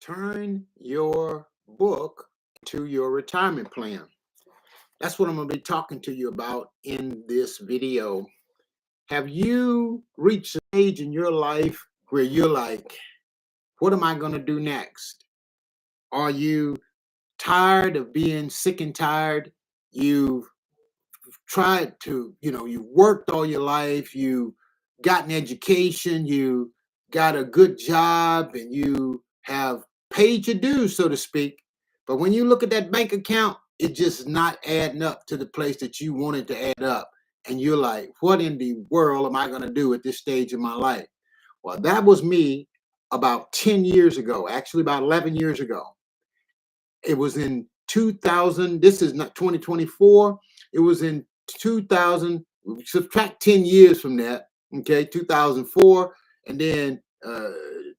Turn your book to your retirement plan. That's what I'm going to be talking to you about in this video. Have you reached an age in your life where you're like, what am I going to do next? Are you tired of being sick and tired? You've tried to, you worked all your life, you got an education, you got a good job, and you have paid your dues, so to speak. But when you look at that bank account, it's just not adding up to the place that you wanted to add up. And you're like, what in the world am I going to do at this stage of my life? Well, that was me about 10 years ago, actually about 11 years ago. It was in 2000. This is not 2024. It was in 2000. Subtract 10 years from that. Okay, 2004, and then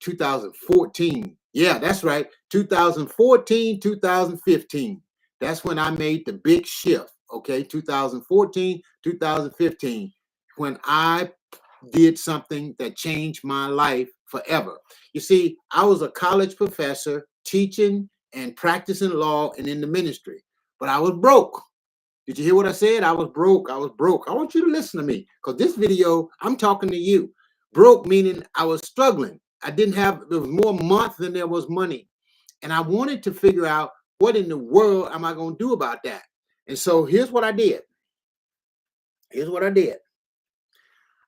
2014. Yeah, that's right. 2014, 2015. That's when I made the big shift. Okay, 2014, 2015, when I did something that changed my life forever. You see, I was a college professor teaching and practicing law and in the ministry, but I was broke. Did you hear what I said? I was broke. I was broke. I want you to listen to me because this video, I'm talking to you. Broke meaning I was struggling. I didn't have, there was more month than there was money. And I wanted to figure out what in the world am I going to do about that? And so here's what I did.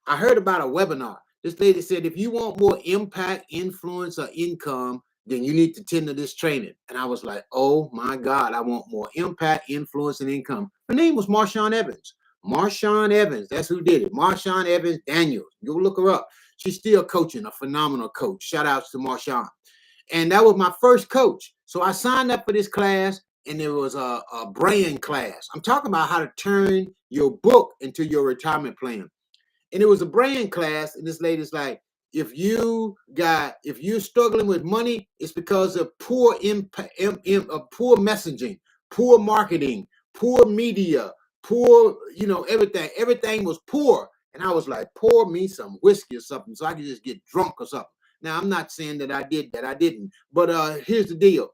I heard about a webinar. This lady said, if you want more impact, influence, or income, then you need to attend to this training. And I was like, oh my God, I want more impact, influence, and income. Her name was Marshawn Evans. Marshawn Evans, that's who did it. Marshawn Evans Daniels. Go look her up. She's still coaching, a phenomenal coach. Shout outs to Marshawn. And that was my first coach. So I signed up for this class, and it was a brand class. I'm talking about how to turn your book into your retirement plan. And it was a brand class, and this lady's like, if you're struggling with money, it's because of poor poor messaging, poor marketing, poor media, poor, everything was poor. And I was like, pour me some whiskey or something so I could just get drunk or something. Now, I'm not saying that I did that, I didn't, but here's the deal.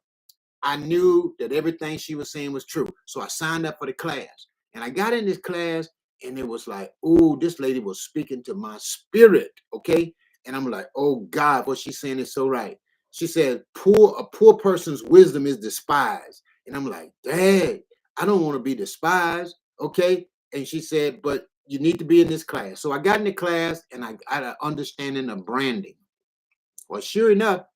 I knew that everything she was saying was true. So I signed up for the class, and I got in this class, and it was like, oh, this lady was speaking to my spirit. Okay. And I'm like, oh God, what she's saying is so right. She said, a poor person's wisdom is despised. And I'm like, dang, I don't want to be despised. Okay. And she said, but you need to be in this class. So I got in the class, and I got an understanding of branding. Well, sure enough,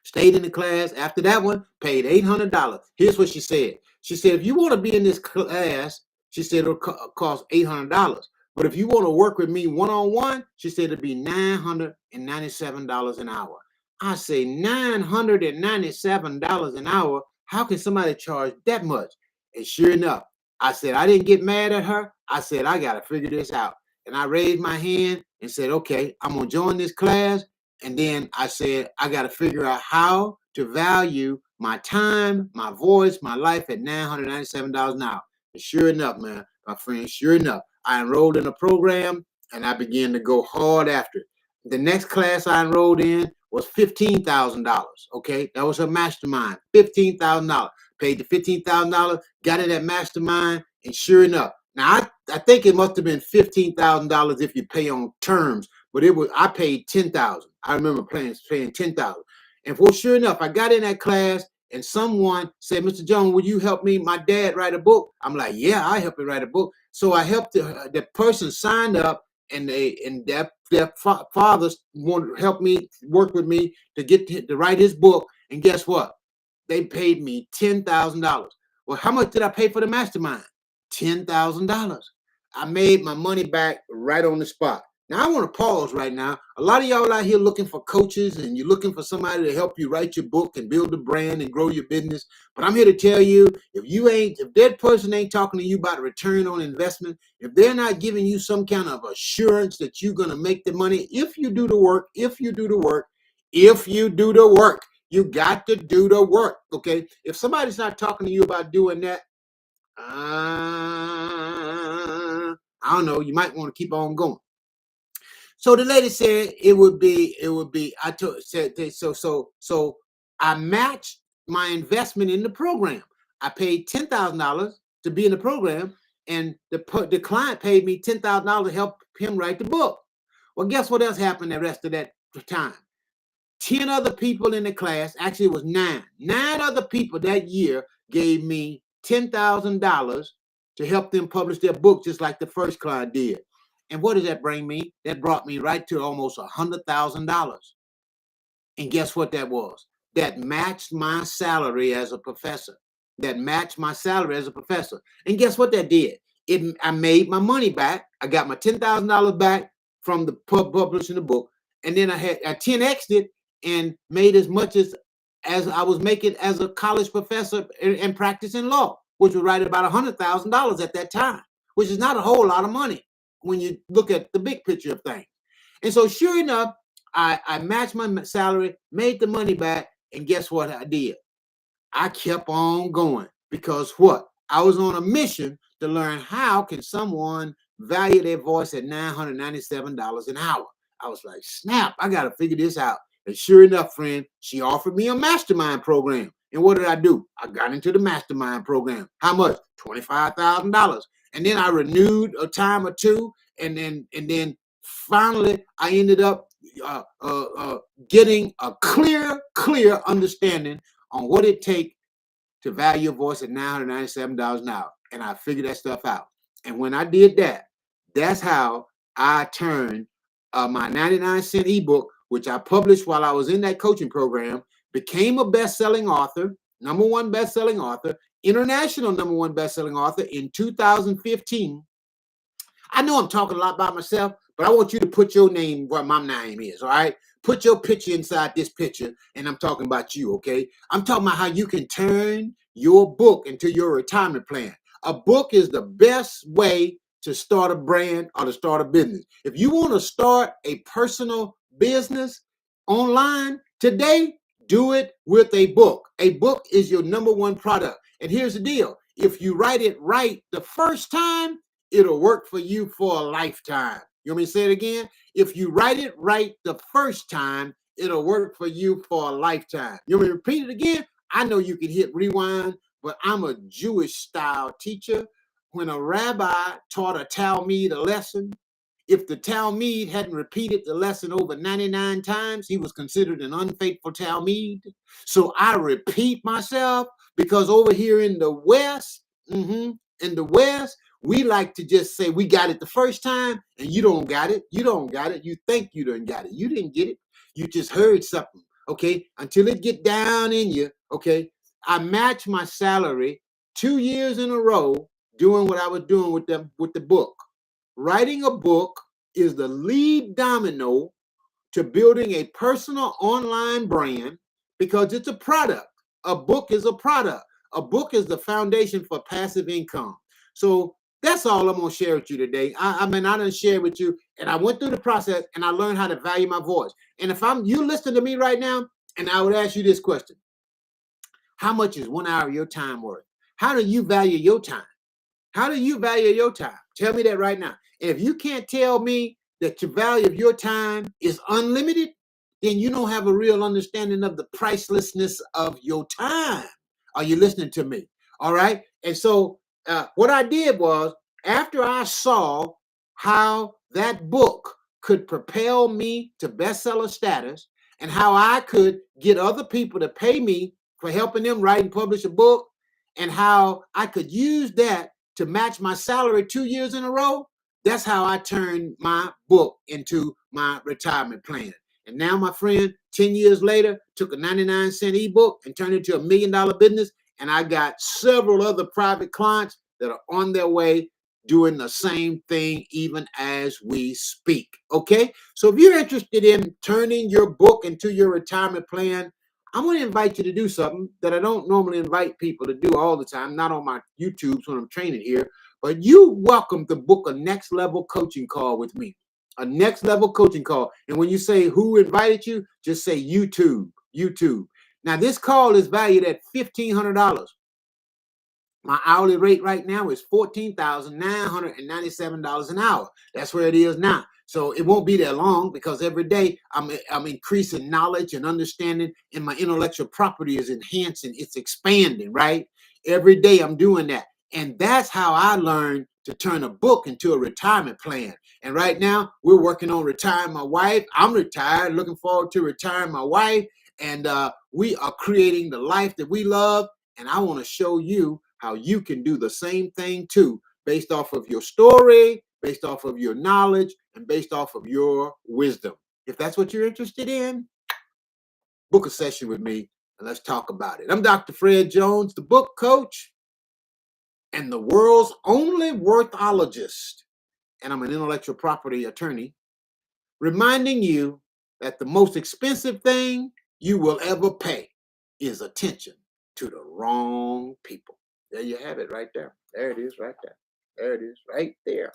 stayed in the class. After that one, paid $800. Here's what she said. She said, if you want to be in this class, she said it'll cost $800. But if you want to work with me one-on-one, she said it'd be $997 an hour. I say $997 an hour. How can somebody charge that much? And sure enough, I said, I didn't get mad at her. I said, I got to figure this out. And I raised my hand and said, okay, I'm going to join this class. And then I said, I got to figure out how to value my time, my voice, my life at $997 an hour. And sure enough, man, my friend, sure enough, I enrolled in a program, and I began to go hard after it. The next class I enrolled in was $15,000. Okay, that was a mastermind. $15,000. Paid the $15,000, got it at mastermind, and sure enough, now I think it must have been $15,000 if you pay on terms, but I paid $10,000. I remember paying $10,000. And for sure enough, I got in that class, and someone said, Mr. Jones, would you help me, my dad, write a book? I'm like, yeah, I help him write a book. So I helped the person signed up, and their fathers wanted to help me, work with me to write his book. And guess what? They paid me $10,000. Well, how much did I pay for the mastermind? $10,000. I made my money back right on the spot. Now, I want to pause right now. A lot of y'all out here looking for coaches, and you're looking for somebody to help you write your book and build a brand and grow your business. But I'm here to tell you, if that person ain't talking to you about return on investment, if they're not giving you some kind of assurance that you're going to make the money, if you do the work, you got to do the work. Okay. If somebody's not talking to you about doing that, I don't know, you might want to keep on going. So the lady said it would be, I said, so I matched my investment in the program. I paid $10,000 to be in the program, and the client paid me $10,000 to help him write the book. Well, guess what else happened the rest of that time? 10 other people in the class, actually it was 9 other people that year gave me $10,000 to help them publish their book, just like the first client did. And what does that bring me? That brought me right to almost $100,000. And guess what that was? That matched my salary as a professor. That matched my salary as a professor. And guess what that did? I made my money back. I got my $10,000 back from the publishing the book. And then I 10x'd it and made as much as I was making as a college professor and practicing law, which was right about $100,000 at that time, which is not a whole lot of money when you look at the big picture of things. And so sure enough, I matched my salary, made the money back, and guess what I did? I kept on going because what? I was on a mission to learn how can someone value their voice at $997 an hour. I was like, snap, I got to figure this out. And sure enough, friend, she offered me a mastermind program. And what did I do? I got into the mastermind program. How much? $25,000. And then I renewed a time or two. And then finally, I ended up getting a clear understanding on what it takes to value your voice at $997 an hour. And I figured that stuff out. And when I did that, that's how I turned my 99-cent ebook, which I published while I was in that coaching program, became a best-selling author, #1 best-selling author, international #1 best-selling author in 2015. I know I'm talking a lot about myself, but I want you to put your name where my name is, all right? Put your picture inside this picture, and I'm talking about you, okay? I'm talking about how you can turn your book into your retirement plan. A book is the best way to start a brand or to start a business. If you want to start a personal business online today, do it with a book. A book is your #1 product. And here's the deal. If you write it right the first time, it'll work for you for a lifetime. You want me to say it again? If you write it right the first time, it'll work for you for a lifetime. You want me to repeat it again? I know you can hit rewind, but I'm a Jewish style teacher. When a rabbi taught a Talmud a lesson, if the Talmud hadn't repeated the lesson over 99 times, he was considered an unfaithful Talmud. So I repeat myself because over here in the West, we like to just say we got it the first time and you don't got it. You don't got it. You think you done got it. You didn't get it. You just heard something, okay? Until it get down in you, okay? I matched my salary 2 years in a row doing what I was doing with the book. Writing a book is the lead domino to building a personal online brand because it's a product. A book is a product. A book is the foundation for passive income. So that's all I'm going to share with you today. I done shared with you, and I went through the process, and I learned how to value my voice. And if you listening to me right now, and I would ask you this question: how much is 1 hour of your time worth? How do you value your time? How do you value your time? Tell me that right now. And if you can't tell me that the value of your time is unlimited, then you don't have a real understanding of the pricelessness of your time. Are you listening to me? All right. And so what I did was, after I saw how that book could propel me to bestseller status and how I could get other people to pay me for helping them write and publish a book, and how I could use that to match my salary 2 years in a row, that's how I turned my book into my retirement plan. And now, my friend, 10 years later, took a 99-cent ebook and turned it into $1 million business. And I got several other private clients that are on their way doing the same thing even as we speak. Okay? So if you're interested in turning your book into your retirement plan, I'm going to invite you to do something that I don't normally invite people to do all the time, not on my YouTubes when I'm training here, but you welcome to book a next level coaching call with me, a next level coaching call. And when you say who invited you, just say YouTube. Now, this call is valued at $1,500. My hourly rate right now is $14,997 an hour. That's where it is now. So it won't be that long because every day I'm increasing knowledge and understanding, and my intellectual property is enhancing, it's expanding, right? Every day I'm doing that. And that's how I learned to turn a book into a retirement plan. And right now we're working on retiring my wife. I'm retired, looking forward to retiring my wife. And we are creating the life that we love. And I want to show you how you can do the same thing too, based off of your story, based off of your knowledge, and based off of your wisdom. If that's what you're interested in, book a session with me and let's talk about it. I'm Dr. Fred Jones, the book coach and the world's only worthologist. And I'm an intellectual property attorney, reminding you that the most expensive thing you will ever pay is attention to the wrong people. There you have it right there. There it is right there. There it is right there.